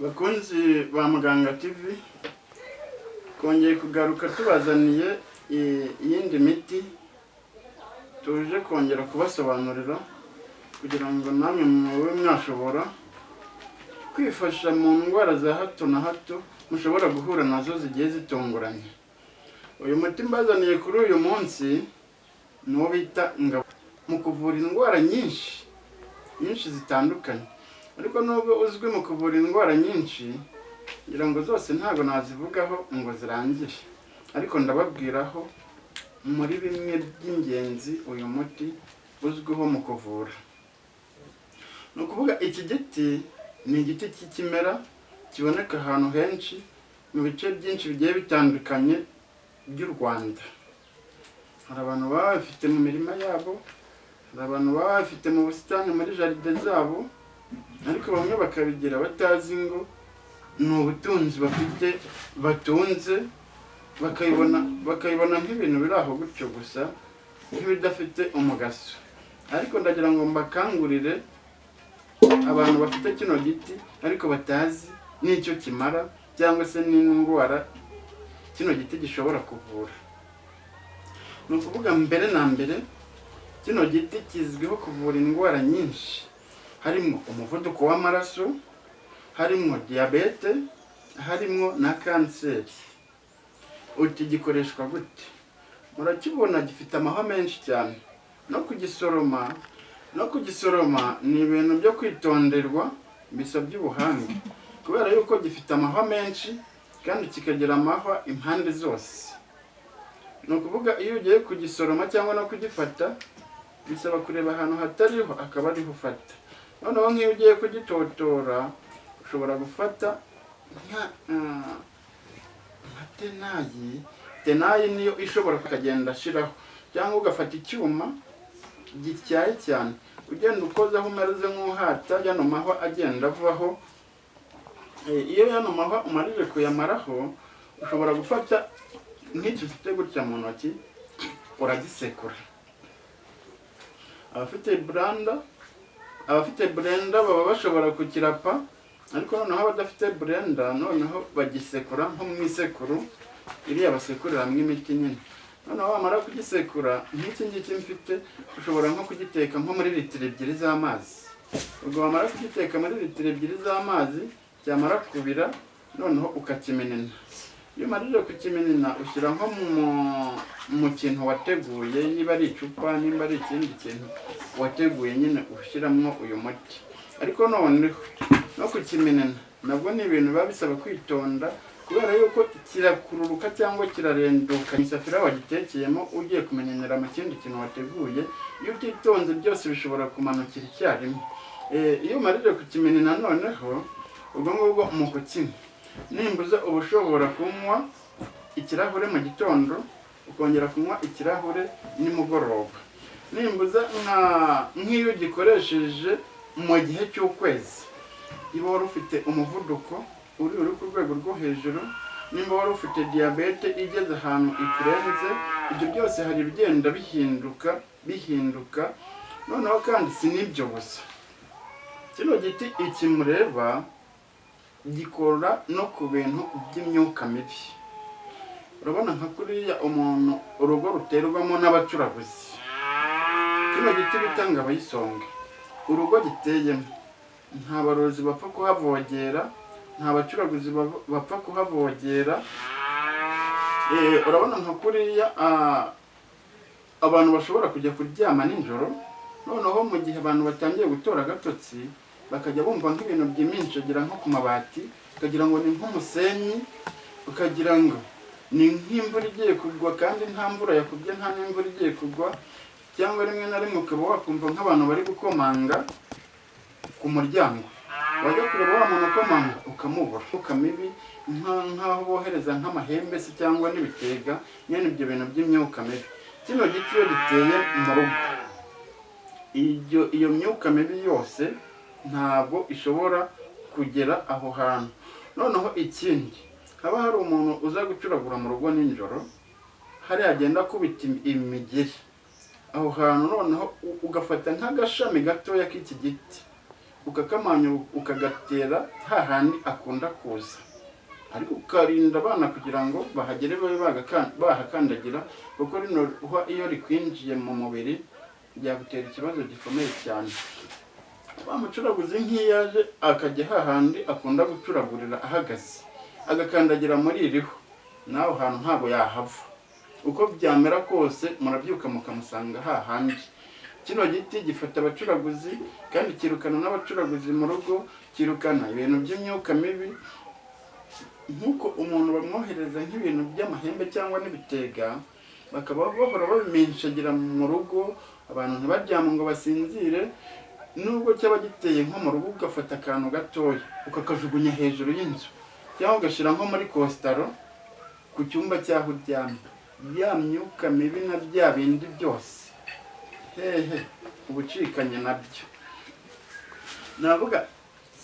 Bakunzi ba Muganga TV, kongeye kugaruka tubazaniye iyindi miti tuje kongera kubasobanurira kugira ngo namwe mube mwashobora kwifasha mu ndwara za hato na hato mushobora guhura nazo zigiye zitunguranye. Uyu muti mbazaniye kuri uyu munsi no bita ingabo mu kuvura indwara nyinshi zitandukanye, ariko nubwo uzwi mu kuvura indwara nyinshi ngira ngo zose ntago nazivugaho ngo zirangire, ariko ndababwiraho muri bimwe by'ingenzi uyu muti uzwiho mu kuvura. No kuvuga iki giti ni igiti cy'ikimera kiboneka ahantu henshi mu bice byinshi bigiye bitandukanye by'u Rwanda. Hari abantu baba bafite mu mirima yabo, hari abantu baba bafite mu busitani muri jaride zabo, ariko bamwe bakabigira batazi ngo ni ubutunzi bafite batunze, bakayibona nk'ibintu biri aho gutyo gusa nk'ibidafite umugaso. Ariko ndagira ngo mbakangurire abantu bafite kino giti ariko batazi n'icyo kimara cyangwa se n'indwara kino giti gishobora kuvura. Ni ukuvuga mbere na mbere kino giti kizwiho kuvura indwara nyinshi, harimo umuvuduko w'amaraso, harimo diyabete, harimo na kanseri. Uti gikoreshwa gute? Murakibona gifite amahwa menshi cyane, no kugisoroma ni ibintu byo kwitonderwa bisabye ubuhanga, kubera yuko gifite amahwa menshi kandi kikagira amahwa impande zose. Ni ukuvuga iyo ugiye kugisoroma cyangwa no kugifata bisaba kureba ahantu hatariho akaba ariho ufata. Noneho nk'iyo ugiye kugitotora ushobora gufata nka tenayi niyo ishobora kugenda ashiraho, cyangwa ugafata icyuma gityaye cyane ugenda ukozaho umeze nk'uhata yano mahwa agenda avaho. Iyo yano mahwa umarije kuyamaraho ushobora gufata nk'iki ufite gutya mu ntoki uragisekura. Abafite blender baba bashobora kukirapa, ariko noneho abadafite blender noneho bagisekura nko mu isekuru iriya basekuriramo imiti nyine. Noneho wamara kugisekura nk'iki ngiki mfite ushobora nko kugiteka nko muri litiro 2 z'amazi. Ubwo wamara kugiteka muri litiro 2 z'amazi cyamara kubira noneho ukakimenena. Iyo umarije kukimenena ushyira nko mu kintu wateguye, niba ari icupa nimba ari ikindi kintu wateguye nyine ushyiramo uyu muti. Ariko noneho no kukimenena nabwo ni ibintu biba bisaba kwitonda, kubera yuko kirakururuka cyangwa kirarenduka isafuriya wagitekeyemo ugiye kumenenera mu kindi kintu wateguye. Iyo utitonze byose bishobora kumanukira icyarimwe. Iyo umarije kukimenena noneho ubwo ngubwo mu kukinywa nimbuza uba ushobora kunywa ikirahure mu gitondo ukongera kunywa ikirahure nimugoroba. Nimbuza nk'iyo ugikoresheje mu gihe cy'ukwezi, niba wari ufite umuvuduko uri ku rwego rwo hejuru, nimba wari ufite diyabete igeze ahantu ikurenze, ibyo byose hari ibigenda bihinduka. Noneho kandi si n'ibyo gusa, kino giti iki mureba gikora no ku bintu by'imyuka mibi. Urabona nka kuriya umuntu urugo ruterwamo n'abacuraguzi, kino giti bita ngabayisonga, urugo giteyemo nta barozi bapfa kuhavogera, nta bacuraguzi bapfa kuhavogera. Urabona nka kuriya abantu bashobora kujya kuryama nijoro, noneho mu gihe abantu batangiye gutora agatotsi bakajya bumva nk'ibintu by'iminjagira nko ku mabati, ukagira ngo ni nk'umusenyi, ukagira ngo ni nk'imvura igiye kugwa kandi nta mvura yakubye, nta n'imvura igiye kugwa. Cyangwa rimwe na rimwe ukaba wakumva nk'abantu bari gukomanga ku muryango, wajya kureba wa muntu ukomanga ukamubura. Imyuka mibi nk'aho bohereza nk'amahembe se cyangwa n'ibitega, nyine ibyo bintu by'imyuka mibi. Kino giti iyo giteye mu rugo, iyo myuka mibi yose ntabwo ishobora kugera aho hantu. Noneho ikindi, haba hari umuntu uza gucuragura mu rugo nijoro, hari agenda akubita imigeri aho hantu, noneho ugafata nk'agashami gatoya k'iki giti ukakamanya ukagatera hahandi akunda kuza, ariko ukarinda abana kugira ngo bahagere babe bahakandagira, kuko rino ruhwa iyo rikwinjiye mu mubiri byagutera ikibazo gikomeye cyane. Wa mucuraguzi nk'iyaje akajya hahandi akunda gucuragurira ahagaze, agakandagira muri iriho, nawe hantu ntabwo yahava, uko byamera kose murabyuka mukamusanga hahandi. Kino giti gifata abacuraguzi kandi kirukana n'abacuraguzi mu rugo, kirukana ibintu by'imyuka mibi. Nk'uko umuntu bamwohereza nk'ibintu by'amahembe cyangwa n'ibitega, bakaba bahora babimishagira mu rugo, abantu ntibaryama ngo basinzire. Nubwo cyaba giteye nko mu rugo, ugafata akantu gatoya ukakajugunya hejuru y'inzu, cyangwa ugashyira nko muri kositaro ku cyumba cyaho uryamye, ya myuka mibi na bya bindi byose hehe ubucikanye nabyo. Navuga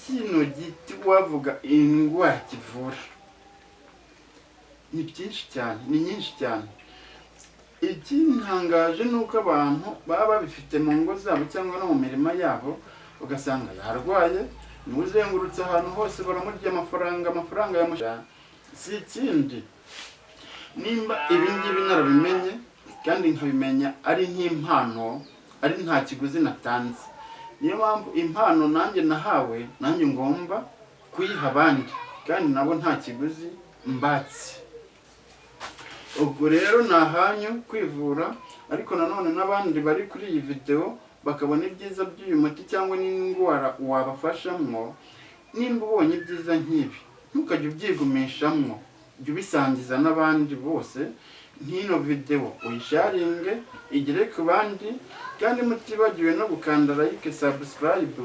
kino giti wavuga indwara kivura ni byinshi cyane, ni nyinshi cyane. Ikintangaje ni uko abantu baba babifite mu ngo zabo cyangwa no mu mirima yabo, ugasanga yarwaye, niwe uzengurutse ahantu hose baramurya amafaranga yamushyira. Si ikindi, nimba ibingibi narabimenye kandi nkabimenya ari nk'impano, ari nta kiguzi natanze, niyo mpamvu impano nanjye nahawe nanjye ngomba kuyiha abandi, kandi nabo nta kiguzi mbatse. Ubwo rero ni ahanyu kwivura, ariko nanone n'abandi bari kuri iyi video bakabona ibyiza by'uyu muti cyangwa n'indwara wabafashamwo. Nimba ubonye ibyiza nk'ibi, ntukajye ubyigumishamo, jya ubisangiza n'abandi bose. Nk'ino video uyisharinge igere ku bandi, kandi mutibagiwe no gukanda like, subscribe,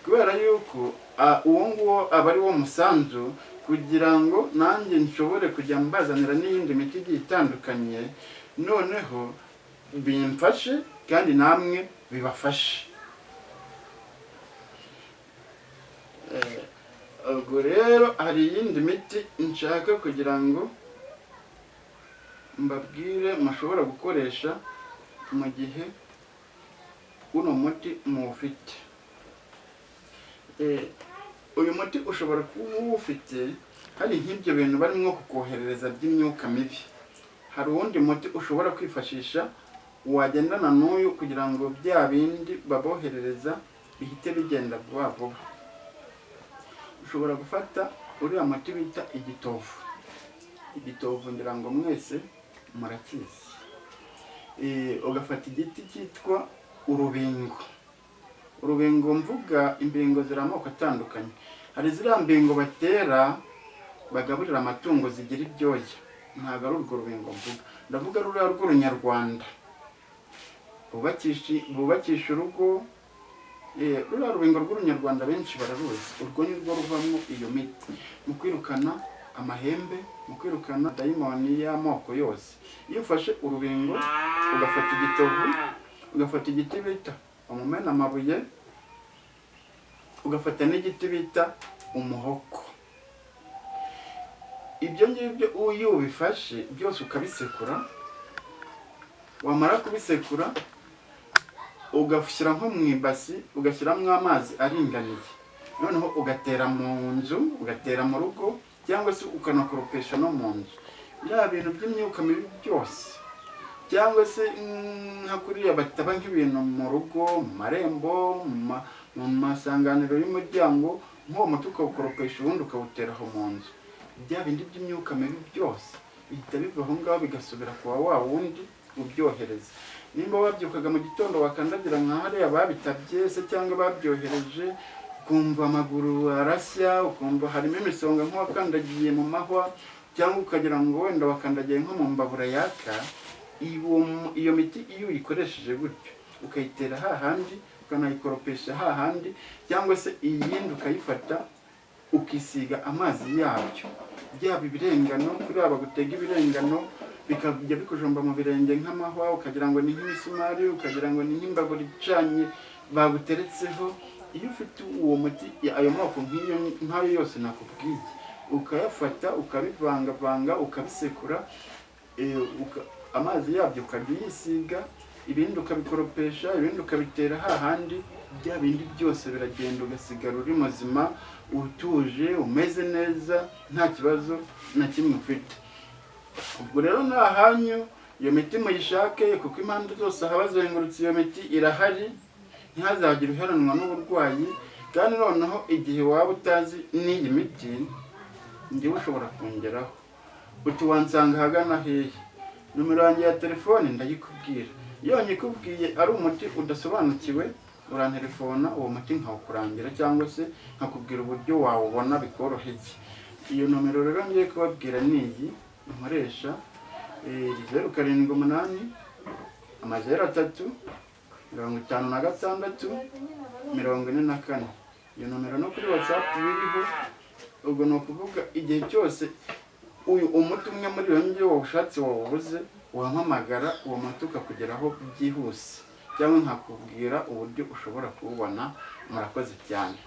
kubera yuko uwo nguwo aba ari wo musanzu kugira ngo nanjye nshobore kujya mbazanira n'iyindi miti igiye itandukanye, noneho bimfashe kandi namwe bibafashe. Ubwo rero hari iyindi miti nshaka kugira ngo mbabwire mushobora gukoresha mu gihe uno muti muwufite. Uyu muti ushobora kuba uwufite hari nk'ibyo bintu barimo kukoherereza by'imyuka mibi. Hari uwundi muti ushobora kwifashisha wagendana n'uyu kugira ngo bya bindi baboherereza bihite bigenda vuba vuba. Ushobora gufata uriya muti bita igitovu. Igitovu ngira ngo mwese murakizi. Ugafata igiti cyitwa urubingo. Urubingo mvuga imbingo ziri amoko atandukanye. Hari ziriya mbingo batera bagaburira amatungo zigira ibyoya, ntabwo ari urwo rubingo mvuga, ndavuga ruriya rw'urunyarwanda bubakisha urugo. Ruriya rubingo rw'urunyarwanda benshi bararuzi, urwo ni rwo ruvamo iyo miti mu kwirukana amahembe, mu kwirukana dayimoni y'amoko yose. Iyo ufashe urubingo ugafata igitovu, ugafata igiti bita umumena amabuye, ugafata n'igiti bita umuhoko, ibyo ngibyo iyo ubifashe byose ukabisekura, wamara kubisekura ugashyira nko mu ibasi, ugashyiramo amazi aringaniye, noneho ugatera mu nzu, ugatera mu rugo, cyangwa se ukanakoropesha no mu nzu. Bya bintu by'imyuka mibi byose, cyangwa se nka kuriya bataba nk'ibintu mu rugo, mu marembo, mu masanganiro y'umuryango, nk'uwo muti ukawukoropesha ubundi ukawutera aho mu nzu, bya bindi by'imyuka mibi byose bihita biva aho ngaho bigasubira kuwa wa wundi ubyohereza. Nimba wabyukaga mu gitondo wakandagira nka hariya babitabye se cyangwa babyohereje, ukumva amaguru arashya, ukumva harimo imisonga nk'uwakandagiye mu mahwa, cyangwa ukagira ngo wenda wakandagiye nko mu mbabura yaka, iyo miti iyo uyikoresheje gutyo ukayitera hahandi, ukanayikoropesha hahandi, cyangwa se iyindi ukayifata ukisiga amazi yabyo, byaba ibirengano, kuri aba gutega ibirengano bikajya bikujomba mu birenge nk'amahwa, ukagira ngo ni nk'imisumari, ukagira ngo ni nk'imbabura icanye baguteretseho. Iyo ufite uwo muti, ayo moko nk'ayo yose nakubwiye, ukayafata ukabivangavanga ukabisekura, amazi yabyo ukajya uyisiga, ibindi ukabikoropesha, ibindi ukabitera hahandi, bya bindi byose biragenda ugasigara uri muzima, utuje, umeze neza, nta kibazo na kimwe ufite. Ubwo rero ni ahanyu, iyo miti muyishake kuko impande zose ahabazengurutse iyo miti irahari, ntihazagire uheranwa n'uburwayi. Kandi noneho igihe waba utazi n'iyi miti, njyewe ushobora kongeraho uti wansanga ahagana hehe, nomero yanjye ya telefone ndayikubwira. Iyo nyikubwiye ari umuti udasobanukiwe, urantelefona uwo muti nkawukurangira cyangwa se nkakubwira uburyo wawubona bikoroheye. Iyo nomero rero ngiye kubabwira ni iyi nkoresha, 0788 03 56 44. Iyo nomero no kuri WhatsApp biriho. Ubwo ni ukuvuga igihe cyose uyu umuti umwe muri iyo ngiyo wawushatse wawubuze, wampamagara uwo muti ukakugeraho byihuse, cyangwa nkakubwira uburyo ushobora kuwubona. Murakoze cyane.